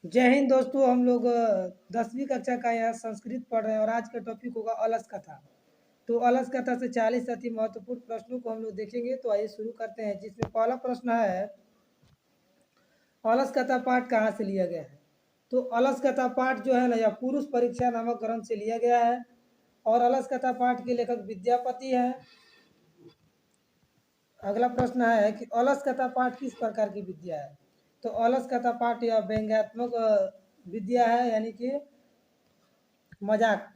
जय हिंद दोस्तों। हम लोग 10वीं कक्षा का यह संस्कृत पढ़ रहे हैं और आज का टॉपिक होगा अलस कथा। तो अलस कथा से 40 अति महत्वपूर्ण प्रश्नों को हम लोग देखेंगे। तो आइए शुरू करते हैं, जिसमें पहला प्रश्न है अलस कथा पाठ कहाँ से लिया गया है। तो अलस कथा पाठ जो है ना, यह पुरुष परीक्षा नामक ग्रंथ से लिया गया है और अलस कथा पाठ के लेखक विद्यापति है। अगला प्रश्न है कि अलस कथा पाठ किस प्रकार की विद्या है। तो अलस कथा पाठ यह व्यंग्यात्मक विद्या है, यानी कि मजाक।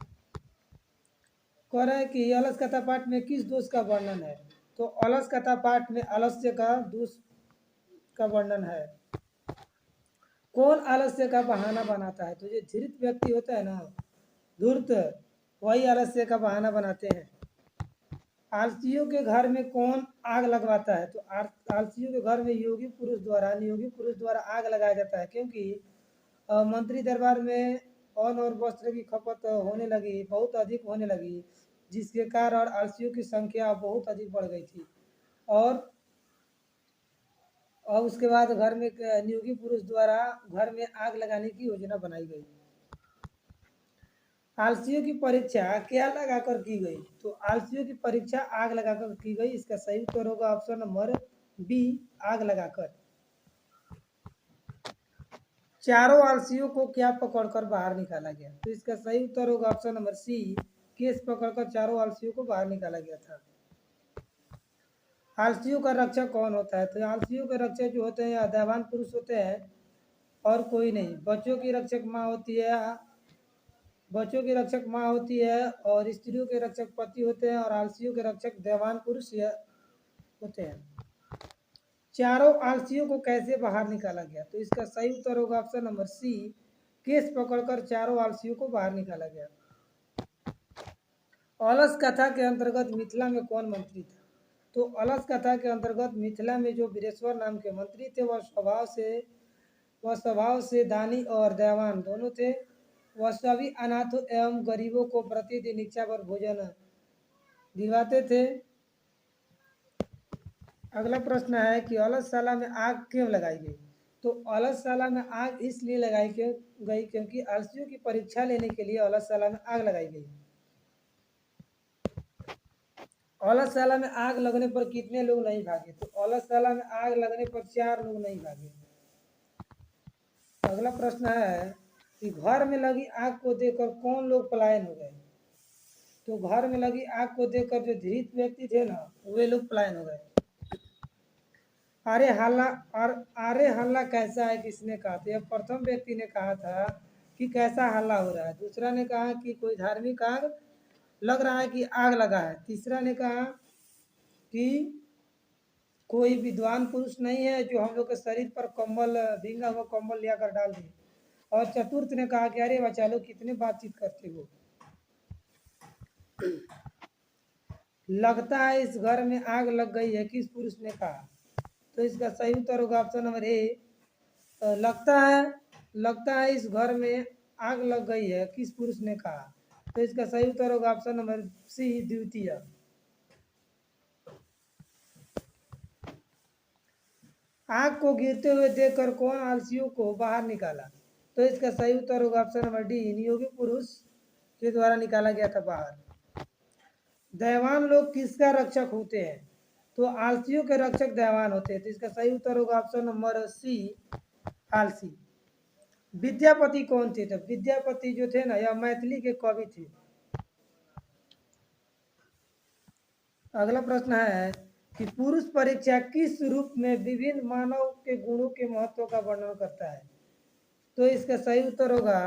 कह रहा है कि अलस कथा पाठ में किस दोष का वर्णन है। तो अलस कथा पाठ में आलस्य का दोष का वर्णन है। कौन आलस्य का बहाना बनाता है। तो जो धीरित व्यक्ति होता है ना, धूर्त, वही आलस्य का बहाना बनाते हैं। आलसियों के घर में कौन आग लगवाता है। तो आलसियों के घर में योगी पुरुष द्वारा आग लगाया जाता है, क्योंकि मंत्री दरबार में अन्न और वस्त्र की खपत होने लगी, बहुत अधिक होने लगी, जिसके कारण आलसियों की संख्या बहुत अधिक बढ़ गई थी। और उसके बाद घर में नियोगी पुरुष द्वारा घर में आग लगाने की योजना बनाई गई। आलसियों की परीक्षा क्या लगाकर की गई। तो आलसियों की परीक्षा आग लगाकर की गई। इसका सही उत्तर होगा ऑप्शन नंबर बी, आग लगाकर। चारों आलसियों को क्या पकड़कर बाहर निकाला गया। तो इसका सही उत्तर होगा ऑप्शन नंबर सी, केस पकड़कर चारों आलसियों को बाहर निकाला गया था। आलसियों का रक्षक कौन होता है। तो आलसियों के रक्षक जो होते हैं अधैवान पुरुष होते हैं और कोई नहीं। बच्चों की रक्षक माँ होती है, बच्चों की रक्षक माँ होती है और स्त्रियों के रक्षक पति होते हैं और आलसियों के रक्षक दैवान पुरुष होते हैं। चारों आलसियों को कैसे बाहर निकाला गया। तो इसका सही उत्तर होगा ऑप्शन नंबर सी, केस पकड़कर चारों आलसियों को बाहर निकाला गया। अलस कथा के अंतर्गत मिथिला में कौन मंत्री था। तो अलस कथा के अंतर्गत मिथिला में जो वीरेश्वर नाम के मंत्री थे, वह स्वभाव से दानी और दयावान दोनों थे। वह सभी अनाथों एवं गरीबों को प्रतिदिन इच्छा पर भोजन दिलवाते थे। अगला प्रश्न है कि अलसशाला में आग क्यों लगाई गई। तो अलसशाला में आग इसलिए लगाई गई क्योंकि आलसियों की परीक्षा लेने के लिए अलसशाला में आग लगाई गई। अलसशाला में आग लगने पर कितने लोग नहीं भागे। तो अलसशाला में आग लगने पर 4 लोग नहीं भागे। अगला प्रश्न है कि घर में लगी आग को देखकर कौन लोग पलायन हो गए। तो घर में लगी आग को देखकर जो धीरित व्यक्ति थे ना, वे लोग पलायन हो गए। अरे हल्ला कैसा है किसने कहा। तो यह प्रथम व्यक्ति ने कहा था कि कैसा हल्ला हो रहा है। दूसरा ने कहा कि कोई धार्मिक आग लग रहा है कि आग लगा है। तीसरा ने कहा कि कोई विद्वान पुरुष नहीं है जो हम लोग के शरीर पर कंबल, भींगा हुआ कंबल लिया कर डाल दे। और चतुर्थ ने कहा कि अरे बच्चा लोग कितने बातचीत करते हो, लगता है इस घर में आग लग गई है, किस पुरुष ने कहा। तो इसका सही उत्तर होगा ऑप्शन नंबर ए, लगता है इस घर में आग लग गई है, किस पुरुष ने कहा। तो इसका सही उत्तर होगा ऑप्शन नंबर सी, द्वितीय। आग को गिरते हुए देखकर कौन आलसियों को बाहर निकाला। तो इसका सही उत्तर होगा ऑप्शन नंबर डी, नियोगी पुरुष के द्वारा निकाला गया था बाहर। दैवान लोग किसका रक्षक होते हैं। तो आलसियों के रक्षक दैवान होते हैं। तो इसका सही उत्तर होगा ऑप्शन नंबर सी, आलसी। विद्यापति कौन थे। तो विद्यापति जो थे ना, यह मैथिली के कवि थे। अगला प्रश्न है कि पुरुष परीक्षा किस रूप में विभिन्न मानव के गुणों के महत्व का वर्णन करता है। तो इसका सही उत्तर होगा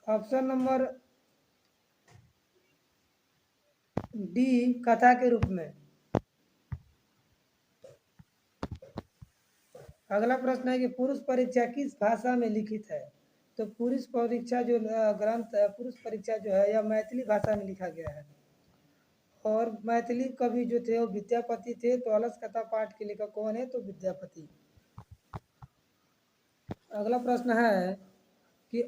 ऑप्शन नंबर डी, कथा के रूप में। अगला प्रश्न है कि पुरुष परीक्षा किस भाषा में लिखित है। तो पुरुष परीक्षा जो ग्रंथ है, पुरुष परीक्षा जो है, यह मैथिली भाषा में लिखा गया है और मैथिली कवि जो थे वो विद्यापति थे। तो अलस कथा पाठ के लेखक कौन है। तो विद्यापति। अगला प्रश्न है कि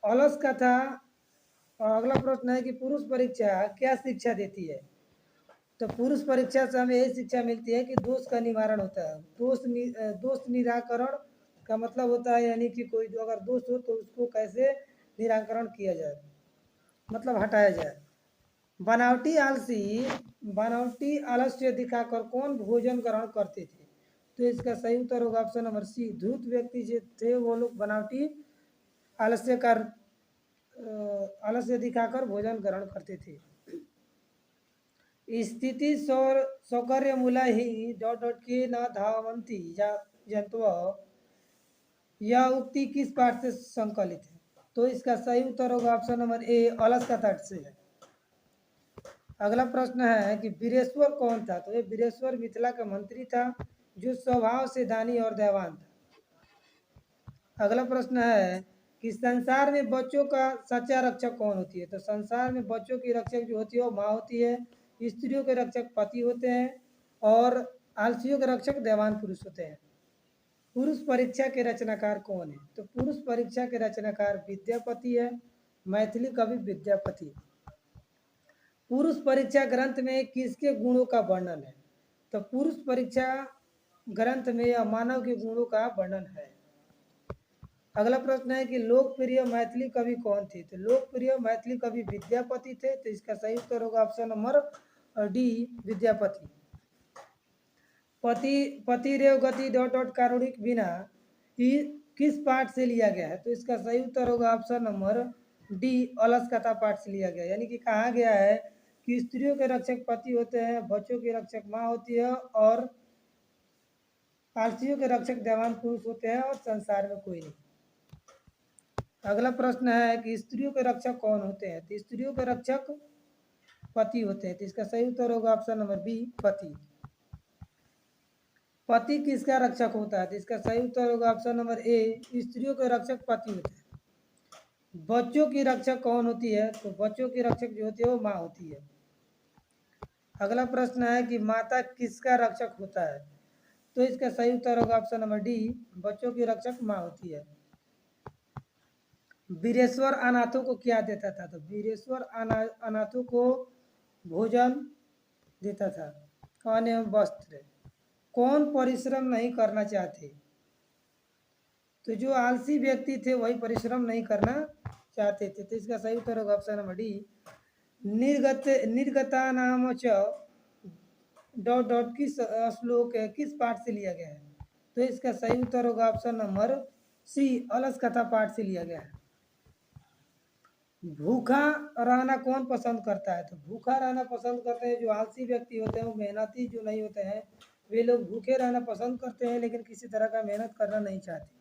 अलस कथा, और अगला प्रश्न है कि पुरुष परीक्षा क्या शिक्षा देती है। तो पुरुष परीक्षा से हमें यही शिक्षा मिलती है कि दोष का निवारण होता है, दोष निराकरण का मतलब होता है यानी कि कोई जो अगर दोष हो तो उसको कैसे निराकरण किया जाए, मतलब हटाया जाए। बनावटी आलस्य दिखाकर कौन भोजन ग्रहण करते थे? तो इसका सही उत्तर होगा ऑप्शन नंबर सी, धूर्त व्यक्ति जो थे वो लोग बनावटी आलस्य कर आलस्य दिखाकर भोजन ग्रहण करते थे। स्थिति सौकर्य मूला ही डॉट डॉट के न धावंती या जंतु, यह उक्ति किस पाठ से संकलित है? तो इसका सही उत्तर होगा ऑप्शन नंबर ए, अलस का तट से है। अगला प्रश्न है कि वीरेश्वर कौन था? तो ये वीरेश्वर मिथिला का मंत्री था जो स्वभाव से दानी और दयावान था। अगला प्रश्न है कि संसार में बच्चों का सच्चा रक्षक कौन होती है? तो संसार में बच्चों की रक्षक जो होती है वो माँ होती है, स्त्रियों के रक्षक पति होते हैं और आलसियों के रक्षक दयावान पुरुष होते हैं। पुरुष परीक्षा के रचनाकार कौन है? तो पुरुष परीक्षा के रचनाकार विद्यापति है, मैथिली कवि विद्यापति। पुरुष परीक्षा ग्रंथ में किसके गुणों का वर्णन है? तो पुरुष परीक्षा ग्रंथ में मानव के गुणों का वर्णन है। अगला प्रश्न है कि लोकप्रिय मैथिली कवि कौन थे? तो लोकप्रिय मैथिली कवि विद्यापति थे। तो इसका सही उत्तर होगा ऑप्शन नंबर डी, विद्यापति। पति रेव गति डॉट डॉट कारुणिक बिना किस पाठ से लिया गया है? तो इसका सही उत्तर होगा ऑप्शन नंबर डी, अलस कथा पाठ से लिया गया। यानी कि कहा गया है कि स्त्रियों के रक्षक पति होते हैं, बच्चों की रक्षक माँ होती है और आलसियों के रक्षक दयावान पुरुष होते हैं और संसार में कोई नहीं। अगला प्रश्न है कि स्त्रियों के रक्षक कौन होते हैं? तो स्त्रियों के रक्षक पति होते हैं। तो इसका सही उत्तर होगा ऑप्शन नंबर बी, पति। पति किसका रक्षक होता है? तो इसका सही उत्तर होगा ऑप्शन नंबर ए, स्त्रियों के रक्षक पति होते हैं। बच्चों की रक्षक कौन होती है? तो बच्चों की रक्षक जो होती है वो माँ होती है। अगला प्रश्न है कि माता किसका रक्षक होता है? तो इसका सही उत्तर होगा ऑप्शन नंबर डी, बच्चों की रक्षक माँ होती है। वीरेश्वर अनाथों को क्या देता था? तो वीरेश्वर अनाथों को भोजन देता था, अन्न एवं वस्त्र। कौन परिश्रम नहीं करना चाहते? तो जो आलसी व्यक्ति थे वही परिश्रम नहीं करना चाहते थे। तो इसका सही उत्तर होगा ऑप्शन नंबर डी, निर्गता नाम च डॉट डॉट किस श्लोक है, किस पाठ से लिया गया है? तो इसका सही उत्तर होगा ऑप्शन नंबर सी, अलस कथा पाठ से लिया गया है। भूखा रहना कौन पसंद करता है? तो भूखा रहना पसंद करते हैं जो आलसी व्यक्ति होते हैं, वो मेहनती जो नहीं होते हैं, वे लोग भूखे रहना पसंद करते हैं लेकिन किसी तरह का मेहनत करना नहीं चाहते।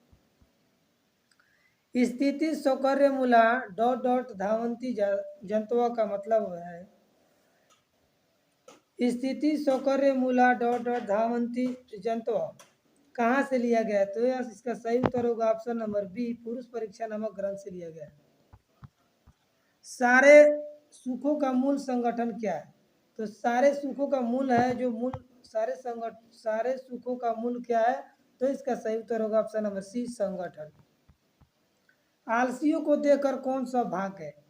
स्थिति सौकर्य मूला डॉट डॉट धावंती जंतुओं का मतलब है स्थिति सौकर्य मूला डॉट डॉट धावंती जंतु कहाँ से लिया गया है? तो इसका सही उत्तर होगा ऑप्शन नंबर बी, पुरुष परीक्षा नामक ग्रंथ से लिया गया है। सारे सुखों का मूल संगठन क्या है? तो सारे सुखों का मूल है जो मूल सारे सुखों का मूल क्या है? तो इसका सही उत्तर होगा ऑप्शन नंबर सी, संगठन। आलसियों को देखकर कौन सा भाग है?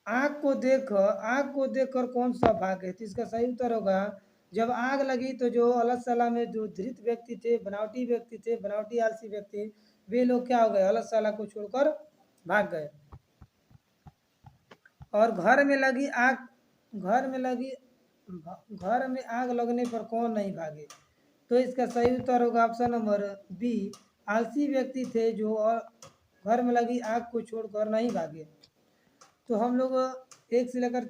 आग को देखकर कौन सा भाग है? तो इसका सही उत्तर होगा जब आग लगी तो जो अलसला में जो धृत व्यक्ति थे, बनावटी व्यक्ति थे, बनावटी आलसी व्यक्ति, वे लोग क्या हो गए? अलसला को छोड़कर भाग गए। और घर में आग लगने पर कौन नहीं भागे? तो इसका सही उत्तर होगा ऑप्शन नंबर बी, आलसी व्यक्ति थे जो घर में लगी आग को छोड़कर नहीं भागे। तो हम लोग 1 से लेकर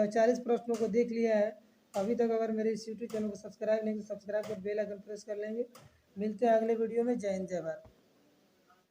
40 प्रश्नों को देख लिया है। अभी तक अगर मेरे इस यूट्यूब चैनल को सब्सक्राइब नहीं तो सब्सक्राइब कर बेल आइकन प्रेस कर लेंगे। मिलते हैं अगले वीडियो में। जय हिंद, जय भारत।